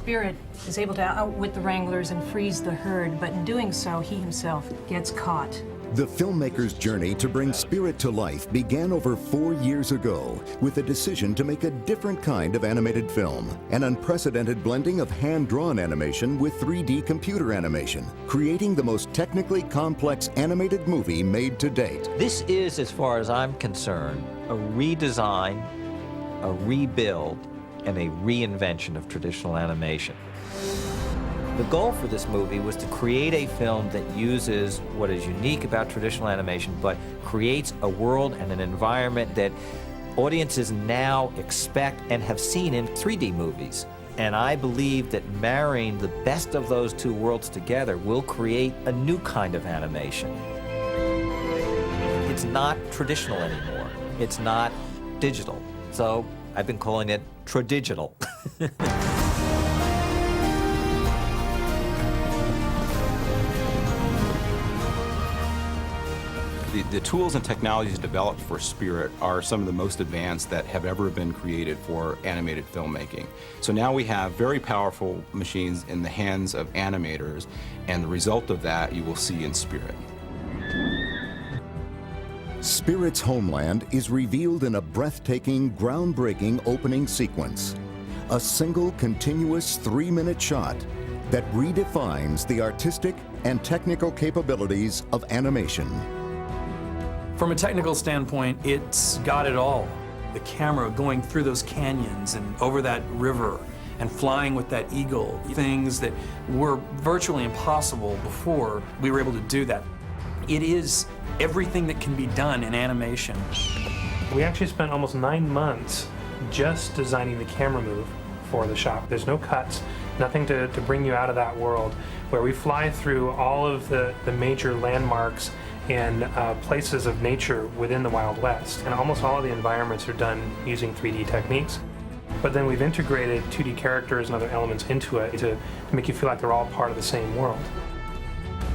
Spirit is able to outwit the Wranglers and freeze the herd, but in doing so, he himself gets caught. The filmmaker's journey to bring Spirit to life began over 4 years ago with a decision to make a different kind of animated film, an unprecedented blending of hand-drawn animation with 3D computer animation, creating the most technically complex animated movie made to date. This is, as far as I'm concerned, a redesign, a rebuild, and a reinvention of traditional animation. The goal for this movie was to create a film that uses what is unique about traditional animation, but creates a world and an environment that audiences now expect and have seen in 3D movies. And I believe that marrying the best of those two worlds together will create a new kind of animation. It's not traditional anymore. It's not digital. So I've been calling it tradigital. The tools and technologies developed for Spirit are some of the most advanced that have ever been created for animated filmmaking. So now we have very powerful machines in the hands of animators, and the result of that you will see in Spirit. Spirit's homeland is revealed in a breathtaking, groundbreaking opening sequence. A single, continuous 3-minute shot that redefines the artistic and technical capabilities of animation. From a technical standpoint, it's got it all. The camera going through those canyons and over that river and flying with that eagle, things that were virtually impossible before we were able to do that. It is everything that can be done in animation. We actually spent almost 9 months just designing the camera move for the shop. There's no cuts, nothing to bring you out of that world, where we fly through all of the major landmarks and places of nature within the Wild West. And almost all of the environments are done using 3D techniques. But then we've integrated 2D characters and other elements into it to make you feel like they're all part of the same world.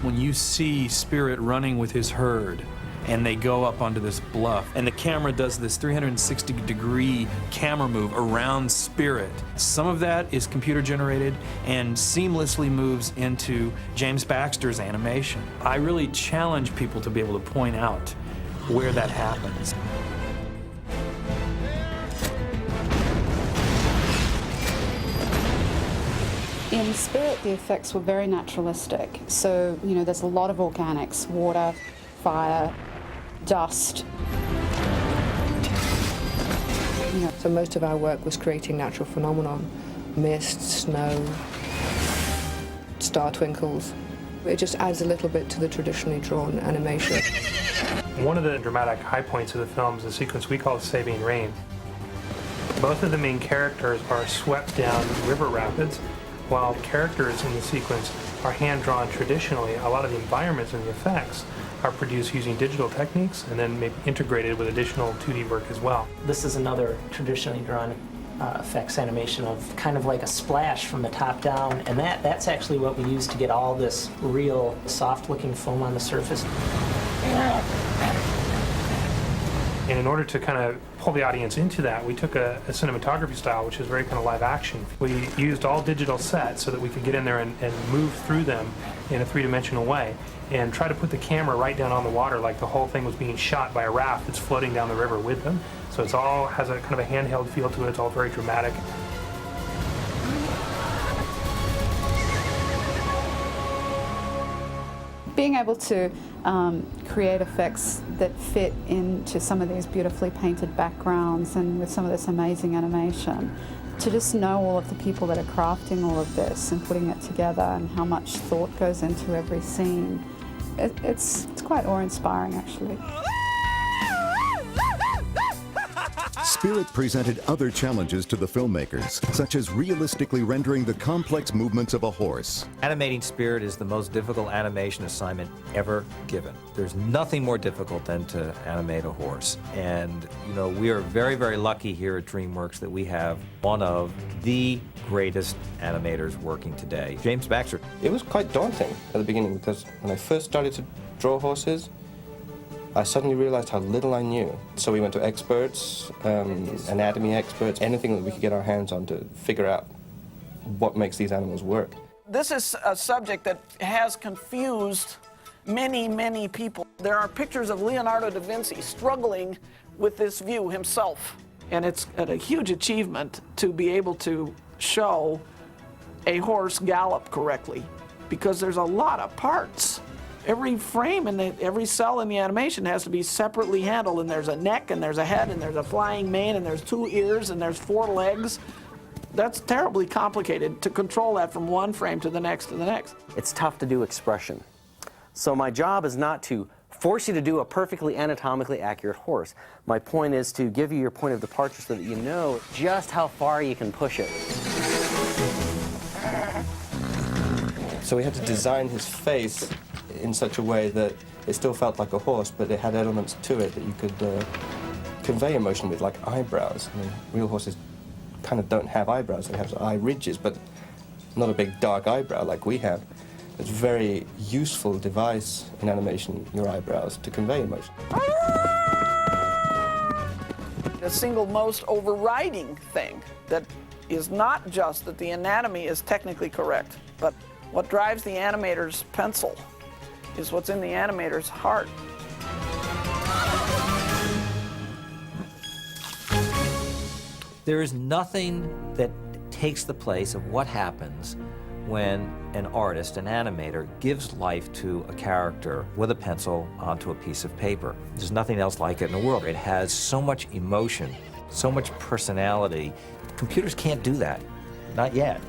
When you see Spirit running with his herd, and they go up onto this bluff, and the camera does this 360-degree camera move around Spirit. Some of that is computer generated and seamlessly moves into James Baxter's animation. I really challenge people to be able to point out where that happens. In Spirit, the effects were very naturalistic. So, you know, there's a lot of organics, water, fire, dust. So most of our work was creating natural phenomenon, mist, snow, star twinkles. It just adds a little bit to the traditionally drawn animation. One of the dramatic high points of the film is a sequence we call Saving Rain. Both of the main characters are swept down river rapids, while the characters in the sequence are hand-drawn traditionally. A lot of the environments and the effects are produced using digital techniques and then maybe integrated with additional 2D work as well. This is another traditionally drawn effects animation of kind of like a splash from the top down, and that's actually what we use to get all this real soft-looking foam on the surface. And in order to kind of pull the audience into that, we took a cinematography style, which is very kind of live action. We used all digital sets so that we could get in there and move through them in a three-dimensional way and try to put the camera right down on the water like the whole thing was being shot by a raft that's floating down the river with them. So it's all has a kind of a handheld feel to it. It's all very dramatic. Being able to create effects that fit into some of these beautifully painted backgrounds and with some of this amazing animation, to just know all of the people that are crafting all of this and putting it together and how much thought goes into every scene, it's quite awe-inspiring, actually. Spirit presented other challenges to the filmmakers, such as realistically rendering the complex movements of a horse. Animating Spirit is the most difficult animation assignment ever given. There's nothing more difficult than to animate a horse. And, you know, we are very, very lucky here at DreamWorks that we have one of the greatest animators working today, James Baxter. It was quite daunting at the beginning because when I first started to draw horses, I suddenly realized how little I knew. So we went to experts, anatomy experts, anything that we could get our hands on to figure out what makes these animals work. This is a subject that has confused many, many people. There are pictures of Leonardo da Vinci struggling with this view himself. And it's a huge achievement to be able to show a horse gallop correctly, because there's a lot of parts. Every frame and every cell in the animation has to be separately handled, and there's a neck, and there's a head, and there's a flying mane, and there's 2 ears, and there's 4 legs. That's terribly complicated to control that from one frame to the next to the next. It's tough to do expression. So my job is not to force you to do a perfectly anatomically accurate horse. My point is to give you your point of departure so that you know just how far you can push it. So we had to design his face in such a way that it still felt like a horse, but it had elements to it that you could convey emotion with, like eyebrows. I mean, real horses kind of don't have eyebrows. They have eye ridges, but not a big dark eyebrow like we have. It's a very useful device in animation, your eyebrows, to convey emotion. The single most overriding thing that is not just that the anatomy is technically correct, but what drives the animator's pencil is what's in the animator's heart. There is nothing that takes the place of what happens when an artist, an animator, gives life to a character with a pencil onto a piece of paper. There's nothing else like it in the world. It has so much emotion, so much personality. Computers can't do that, not yet.